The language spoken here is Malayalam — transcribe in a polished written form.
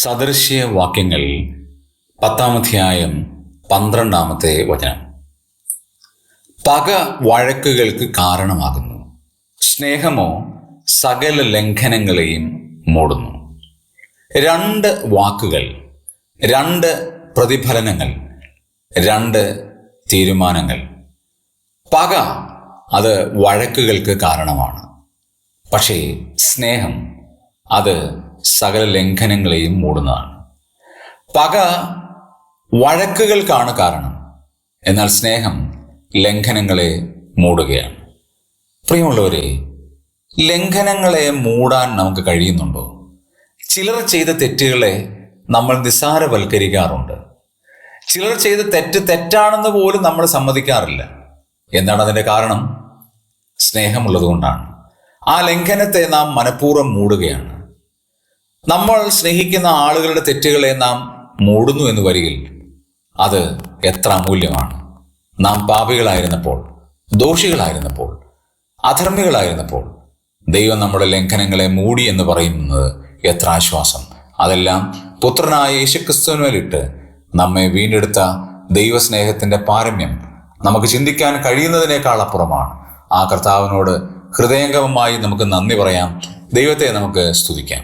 സദൃശ്യ വാക്യങ്ങൾ 10-ാം അധ്യായം 12-ാമത്തെ വചനം. പക വഴക്കുകൾക്ക് കാരണമാകുന്നു, സ്നേഹമോ സകല ലംഘനങ്ങളെയും മൂടുന്നു. രണ്ട് വാക്കുകൾ, രണ്ട് പ്രതിഫലനങ്ങൾ, രണ്ട് തീരുമാനങ്ങൾ. പക അത് വഴക്കുകൾക്ക് കാരണമാണ്, പക്ഷേ സ്നേഹം അത് സകല ലംഘനങ്ങളെയും മൂടുന്നതാണ്. പക വഴക്കുകൾക്കാണ് കാരണം, എന്നാൽ സ്നേഹം ലംഘനങ്ങളെ മൂടുകയാണ്. പ്രിയമുള്ളവരെ, ലംഘനങ്ങളെ മൂടാൻ നമുക്ക് കഴിയുന്നുണ്ടോ? ചിലർ ചെയ്ത തെറ്റുകളെ നമ്മൾ നിസ്സാരവൽക്കരിക്കാറുണ്ട്. ചിലർ ചെയ്ത തെറ്റാണെന്ന് പോലും നമ്മൾ സമ്മതിക്കാറില്ല. എന്താണ് അതിൻ്റെ കാരണം? സ്നേഹമുള്ളത് കൊണ്ടാണ്. ആ ലംഘനത്തെ നാം മനഃപൂർവ്വം മൂടുകയാണ്. നമ്മൾ സ്നേഹിക്കുന്ന ആളുകളുടെ തെറ്റുകളെ നാം മൂടുന്നു എന്ന് വരികിൽ അത് എത്ര അമൂല്യമാണ്. നാം പാപികളായിരുന്നപ്പോൾ, ദോഷികളായിരുന്നപ്പോൾ, അധർമ്മികളായിരുന്നപ്പോൾ ദൈവം നമ്മുടെ ലംഘനങ്ങളെ മൂടി എന്ന് പറയുന്നത് എത്ര ആശ്വാസം. അതെല്ലാം പുത്രനായ യേശുക്രിസ്തുവിനിട്ട് നമ്മെ വീണ്ടെടുത്ത ദൈവസ്നേഹത്തിൻ്റെ പാരമ്യം നമുക്ക് ചിന്തിക്കാൻ കഴിയുന്നതിനേക്കാൾ അപ്പുറമാണ്. ആ കർത്താവിനോട് ഹൃദയംഗമമായി നമുക്ക് നന്ദി പറയാം. ദൈവത്തെ നമുക്ക് സ്തുതിക്കാം.